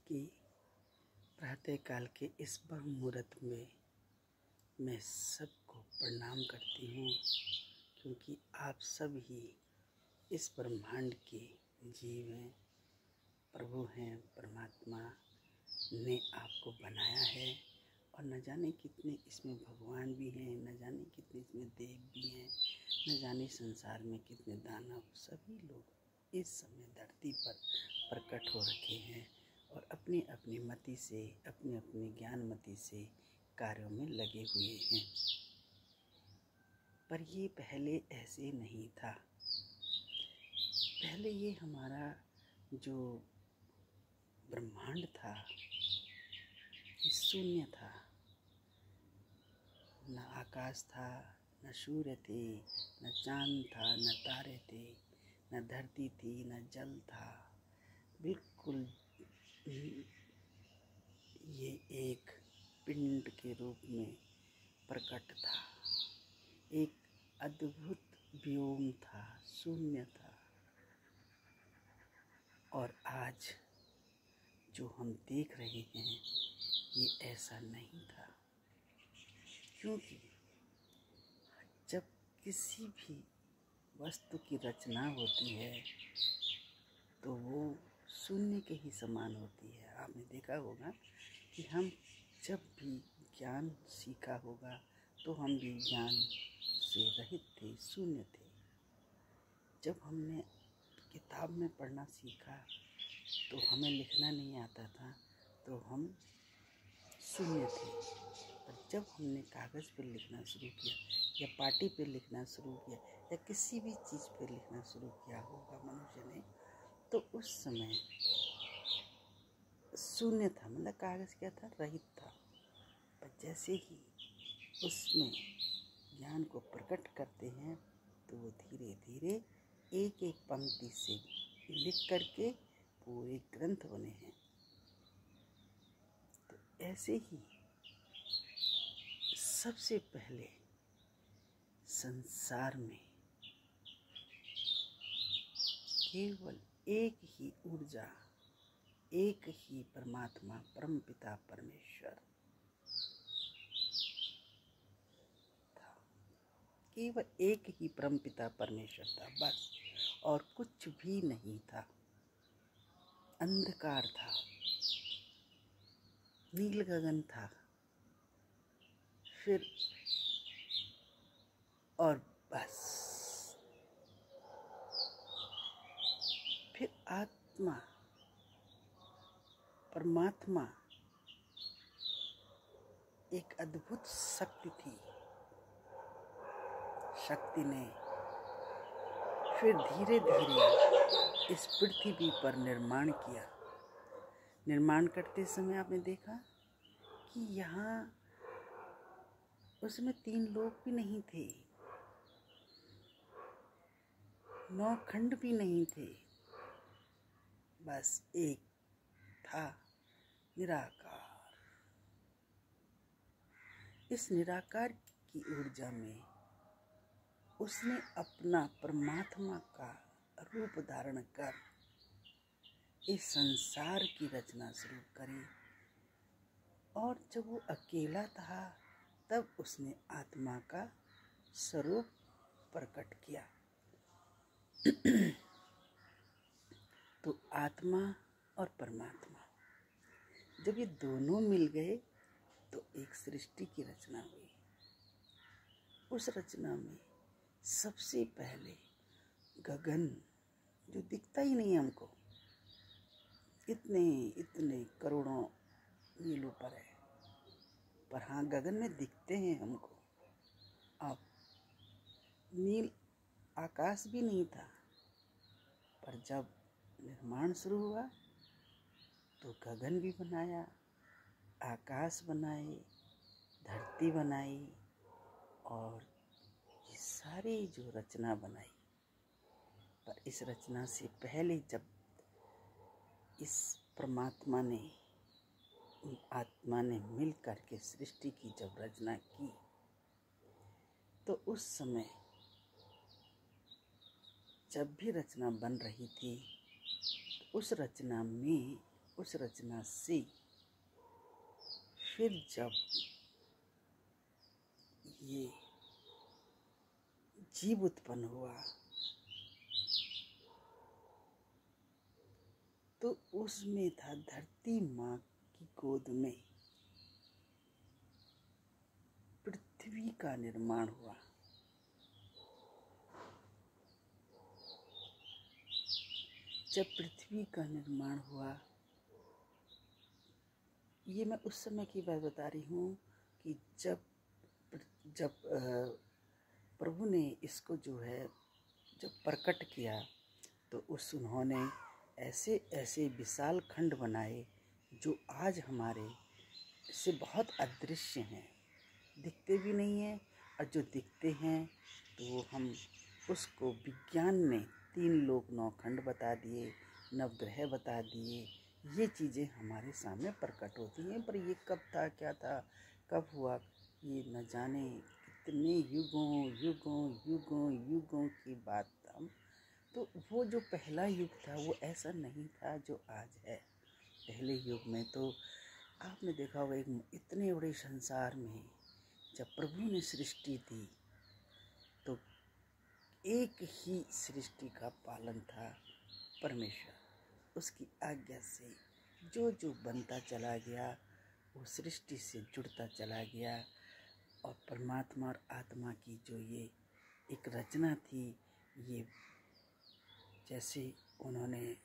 कि प्रातःकाल के इस ब्रह्म मुहूर्त में मैं सबको प्रणाम करती हूँ, क्योंकि आप सब ही इस ब्रह्मांड के जीव हैं, प्रभु हैं। परमात्मा ने आपको बनाया है और न जाने कितने इसमें भगवान भी हैं, न जाने कितने इसमें देव भी हैं, न जाने संसार में कितने दानव। सभी लोग इस समय धरती पर प्रकट हो रखे हैं और अपनी अपनी मति से, अपने अपने ज्ञान मति से कार्यों में लगे हुए हैं। पर ये पहले ऐसे नहीं था। पहले ये हमारा जो ब्रह्मांड था ये शून्य था। न आकाश था, न सूर्य थे, न चांद था, न तारे थे, न धरती थी, न जल था। बिल्कुल ये एक पिंड के रूप में प्रकट था। एक अद्भुत व्योम था, शून्य था। और आज जो हम देख रहे हैं ये ऐसा नहीं था, क्योंकि जब किसी भी वस्तु की रचना होती है तो वो शून्य के ही समान होती है। आपने देखा होगा कि हम जब भी ज्ञान सीखा होगा तो हम भी ज्ञान से रहित थे, शून्य थे। जब हमने किताब में पढ़ना सीखा तो हमें लिखना नहीं आता था, तो हम शून्य थे। पर जब हमने कागज़ पर लिखना शुरू किया या पाटी पे लिखना शुरू किया या किसी भी चीज़ पे लिखना शुरू किया होगा मनुष्य ने, तो उस समय शून्य था, मतलब कागज़ क्या था, रहित था। पर जैसे ही उसमें ज्ञान को प्रकट करते हैं तो वो धीरे धीरे एक एक पंक्ति से लिख करके पूरे ग्रंथ बने हैं। तो ऐसे ही सबसे पहले संसार में केवल एक ही ऊर्जा, एक ही परमात्मा, परमपिता परमेश्वर था। केवल एक ही परमपिता परमेश्वर था, बस, और कुछ भी नहीं था। अंधकार था, नील गगन था, फिर और बस। फिर आत्मा, परमात्मा एक अद्भुत शक्ति थी। शक्ति ने फिर धीरे धीरे इस पृथ्वी पर निर्माण किया। निर्माण करते समय आपने देखा कि यहाँ उसमें 3 लोक भी नहीं थे, 9 खंड भी नहीं थे, बस एक था, निराकार। इस निराकार की ऊर्जा में उसने अपना परमात्मा का रूप धारण कर इस संसार की रचना शुरू करी। और जब वो अकेला था तब उसने आत्मा का स्वरूप प्रकट किया। तो आत्मा और परमात्मा जब ये दोनों मिल गए तो एक सृष्टि की रचना हुई। उस रचना में सबसे पहले गगन, जो दिखता ही नहीं हमको, इतने इतने करोड़ों मील ऊपर है, पर हाँ गगन में दिखते हैं हमको। अब नील आकाश भी नहीं था, पर जब निर्माण शुरू हुआ तो गगन भी बनाया, आकाश बनाए, धरती बनाई, और ये सारी जो रचना बनाई। पर इस रचना से पहले जब इस परमात्मा ने, आत्मा ने मिल करके सृष्टि की जब रचना की, तो उस समय जब भी रचना बन रही थी तो उस रचना में उस रचना से फिर जब ये जीव उत्पन्न हुआ तो उसमें था धरती माँ की गोद में पृथ्वी का निर्माण हुआ। जब पृथ्वी का निर्माण हुआ, ये मैं उस समय की बात बता रही हूँ कि जब प्रभु ने इसको जो है जब प्रकट किया तो उन्होंने ऐसे ऐसे विशाल खंड बनाए जो आज हमारे से बहुत अदृश्य हैं, दिखते भी नहीं हैं, और जो दिखते हैं तो वो हम उसको विज्ञान ने 3 लोक 9 खंड बता दिए, नवग्रह बता दिए। ये चीज़ें हमारे सामने प्रकट होती हैं, पर ये कब था, क्या था, कब हुआ, ये न जाने कितने युगों युगों युगों युगों की बात था। तो वो जो पहला युग था वो ऐसा नहीं था जो आज है। पहले युग में तो आपने देखा होगा इतने बड़े संसार में जब प्रभु ने सृष्टि दी तो एक ही सृष्टि का पालन था, परमेश्वर। उसकी आज्ञा से जो जो बनता चला गया वो सृष्टि से जुड़ता चला गया, और परमात्मा और आत्मा की जो ये एक रचना थी, ये जैसे उन्होंने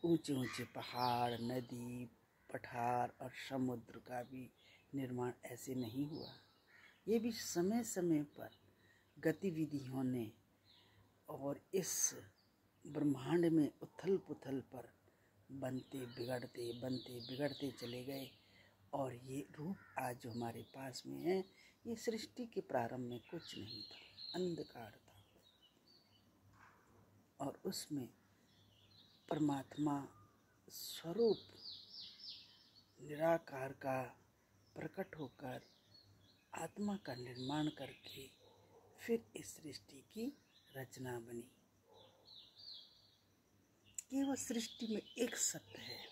ऊंचे ऊंचे पहाड़, नदी, पठार और समुद्र का भी निर्माण ऐसे नहीं हुआ। ये भी समय समय पर गतिविधियों ने और इस ब्रह्मांड में उथल पुथल पर बनते बिगड़ते चले गए, और ये रूप आज जो हमारे पास में है, ये सृष्टि के प्रारंभ में कुछ नहीं था, अंधकार था, और उसमें परमात्मा स्वरूप निराकार का प्रकट होकर आत्मा का निर्माण करके फिर इस सृष्टि की रचना बनी। केवल सृष्टि में एक सत्य है,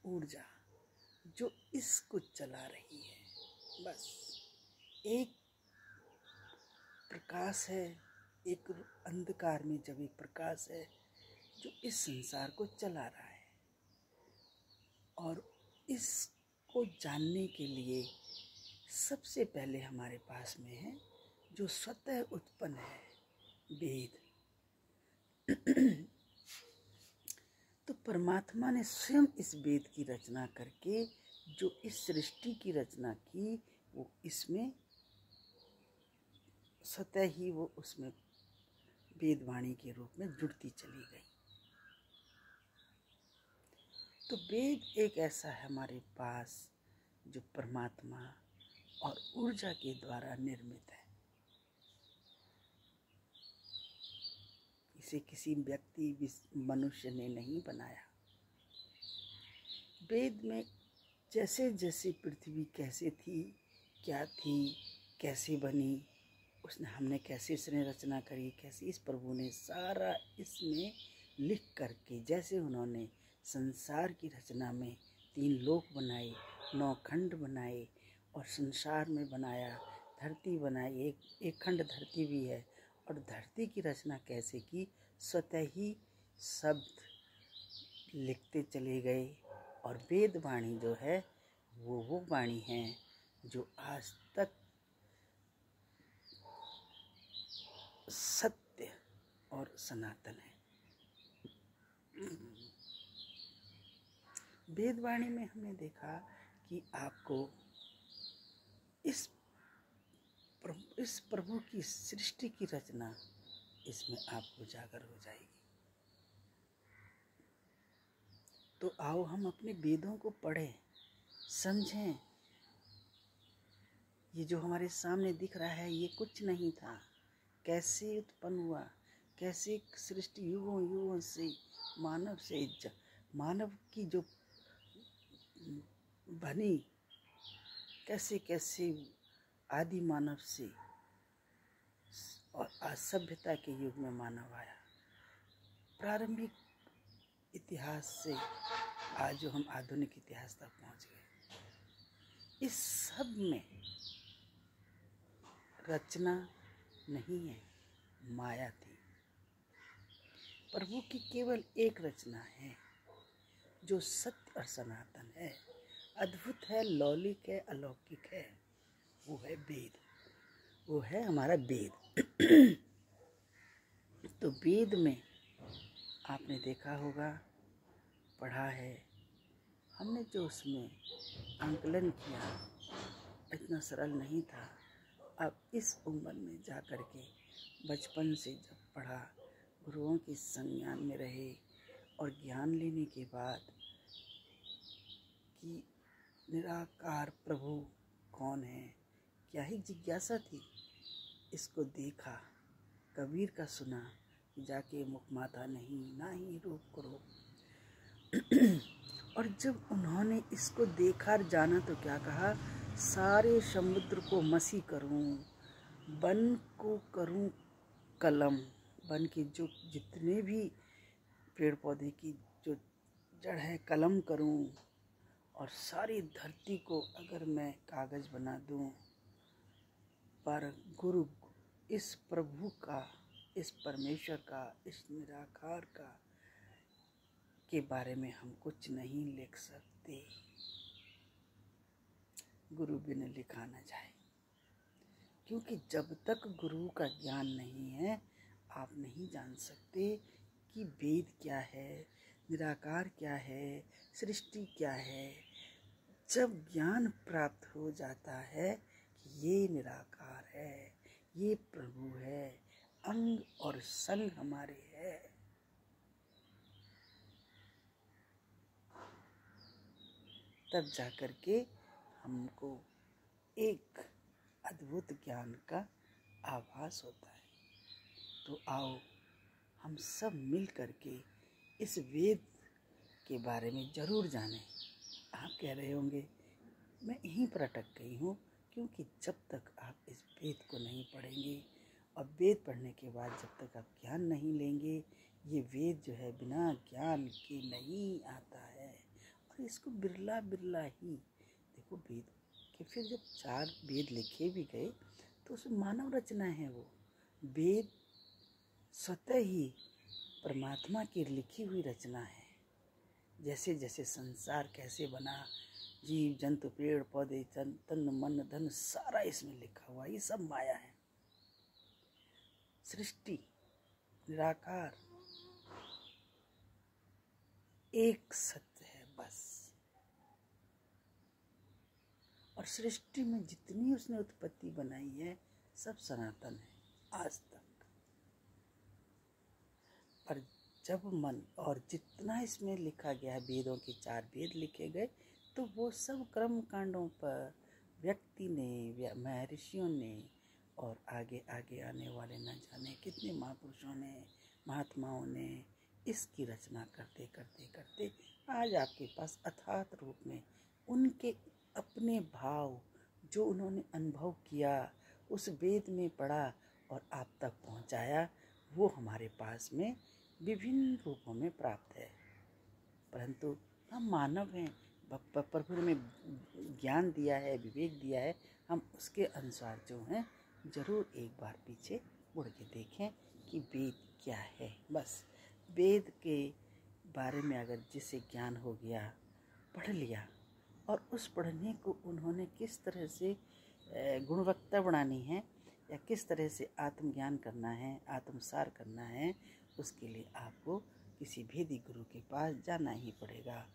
ऊर्जा, जो इसको चला रही है। बस एक प्रकाश है, एक अंधकार में जब एक प्रकाश है जो इस संसार को चला रहा है, और इसको जानने के लिए सबसे पहले हमारे पास में है जो स्वतः उत्पन्न है, वेद। तो परमात्मा ने स्वयं इस वेद की रचना करके जो इस सृष्टि की रचना की, वो इसमें स्वतः ही वो उसमें वेदवाणी के रूप में जुड़ती चली गई। तो वेद एक ऐसा है हमारे पास जो परमात्मा और ऊर्जा के द्वारा निर्मित है। इसे किसी व्यक्ति मनुष्य ने नहीं बनाया। वेद में जैसे जैसे पृथ्वी कैसे थी, क्या थी, कैसे बनी, हमने कैसे इसने रचना करी, कैसे इस प्रभु ने सारा इसमें लिख करके, जैसे उन्होंने संसार की रचना में 3 लोक बनाए, 9 खंड बनाए, और संसार में बनाया, धरती बनाई, एक खंड धरती भी है, और धरती की रचना कैसे की, स्वतः ही शब्द लिखते चले गए। और वेद वाणी जो है वो वाणी है जो आज तक सत्य और सनातन है। वेदवाणी में हमने देखा कि आपको इस प्रभु की सृष्टि की रचना इसमें आपको उजागर हो जाएगी। तो आओ हम अपने वेदों को पढ़ें, समझें। ये जो हमारे सामने दिख रहा है ये कुछ नहीं था, कैसे उत्पन्न हुआ, कैसे सृष्टि युगों युगों से मानव की जो बनी, कैसे कैसे आदि मानव से और सभ्यता के युग में मानव आया। प्रारंभिक इतिहास से आज जो हम आधुनिक इतिहास तक पहुंच गए, इस सब में रचना नहीं है, माया थी। प्रभु की केवल एक रचना है जो सत्य और सनातन है, अद्भुत है, लौकिक है, अलौकिक है। वो है वेद, वो है हमारा वेद। तो वेद में आपने देखा होगा, पढ़ा है हमने, जो उसमें आंकलन किया इतना सरल नहीं था। अब इस उम्र में जा कर के बचपन से जब पढ़ा, गुरुओं के संज्ञान में रहे और ज्ञान लेने के बाद कि निराकार प्रभु कौन है, क्या ही जिज्ञासा थी। इसको देखा, कबीर का सुना, जाके मुख माथा नहीं, ना ही रूप करो। और जब उन्होंने इसको देखा और जाना तो क्या कहा, सारे समुद्र को मसी करूं, वन को करूं कलम, वन के जो जितने भी पेड़ पौधे की जो जड़ है कलम करूं, और सारी धरती को अगर मैं कागज बना दूं, पर गुरु इस प्रभु का, इस परमेश्वर का, इस निराकार का के बारे में हम कुछ नहीं लिख सकते। गुरु बिन लिखा न जाए, क्योंकि जब तक गुरु का ज्ञान नहीं है, आप नहीं जान सकते कि वेद क्या है, निराकार क्या है, सृष्टि क्या है। जब ज्ञान प्राप्त हो जाता है कि ये निराकार है, ये प्रभु है, अंग और संग हमारे है, तब जाकर के हमको एक अद्भुत ज्ञान का आभास होता है। तो आओ हम सब मिल करके इस वेद के बारे में ज़रूर जानें। आप कह रहे होंगे मैं यहीं पर अटक गई हूँ, क्योंकि जब तक आप इस वेद को नहीं पढ़ेंगे और वेद पढ़ने के बाद जब तक आप ज्ञान नहीं लेंगे, ये वेद जो है बिना ज्ञान के नहीं आता है। और इसको बिरला बिरला ही देखो, वेद के फिर जब 4 वेद लिखे भी गए तो उसमें मानव रचना है। वो वेद स्वतः ही परमात्मा की लिखी हुई रचना है। जैसे जैसे संसार कैसे बना, जीव जंतु पेड़ पौधे तन मन धन सारा इसमें लिखा हुआ, ये सब माया है। सृष्टि निराकार एक सत्य है बस। और सृष्टि में जितनी उसने उत्पत्ति बनाई है सब सनातन है आज तक। पर जब मन और जितना इसमें लिखा गया है, वेदों के 4 वेद लिखे गए, तो वो सब कर्म कांडों पर व्यक्ति ने, महर्षियों ने और आगे आगे आने वाले न जाने कितने महापुरुषों ने, महात्माओं ने इसकी रचना करते करते करते आज आपके पास अथात रूप में उनके अपने भाव जो उन्होंने अनुभव किया, उस वेद में पढ़ा और आप तक पहुंचाया, वो हमारे पास में विभिन्न रूपों में प्राप्त है। परंतु हम मानव हैं, प्रभु ने ज्ञान दिया है, विवेक दिया है, हम उसके अनुसार जो हैं जरूर एक बार पीछे मुड़ के देखें कि वेद क्या है। बस वेद के बारे में अगर जिसे ज्ञान हो गया, पढ़ लिया, और उस पढ़ने को उन्होंने किस तरह से गुणवत्ता बढ़ानी है या किस तरह से आत्मज्ञान करना है, आत्मसार करना है, उसके लिए आपको किसी भेदी गुरु के पास जाना ही पड़ेगा।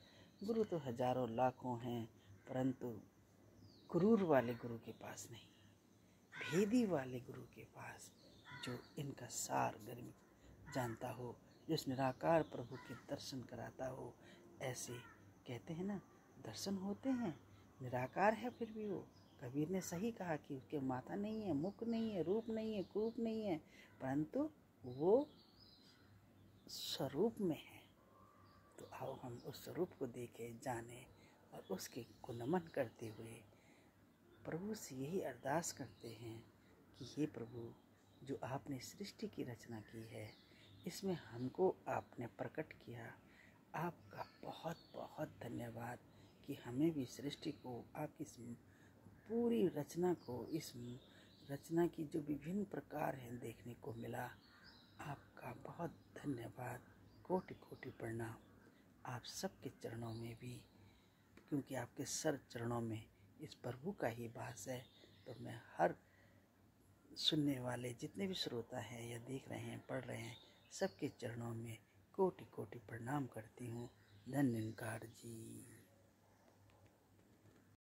गुरु तो हजारों लाखों हैं, परंतु क्रूर वाले गुरु के पास नहीं, भेदी वाले गुरु के पास, जो इनका सार गर्म जानता हो, जिस निराकार प्रभु के दर्शन कराता हो। ऐसे कहते हैं ना, दर्शन होते हैं, निराकार है फिर भी वो। कबीर ने सही कहा कि उसके माथा नहीं है, मुख नहीं है, रूप नहीं है, कुरूप नहीं है, परंतु वो स्वरूप में है। तो आओ हम उस स्वरूप को देखें, जानें और उसके को नमन करते हुए प्रभु से यही अरदास करते हैं कि हे प्रभु, जो आपने सृष्टि की रचना की है, इसमें हमको आपने प्रकट किया, आपका बहुत बहुत धन्यवाद कि हमें भी सृष्टि को, आपकी इस पूरी रचना को, इस रचना की जो विभिन्न प्रकार हैं देखने को मिला। आपका बहुत धन्यवाद, कोटि कोटि प्रणाम आप सबके चरणों में भी, क्योंकि आपके सर चरणों में इस प्रभु का ही वास है। तो मैं हर सुनने वाले जितने भी श्रोता हैं या देख रहे हैं, पढ़ रहे हैं, सबके चरणों में कोटि कोटि प्रणाम करती हूँ। धन्यकार जी।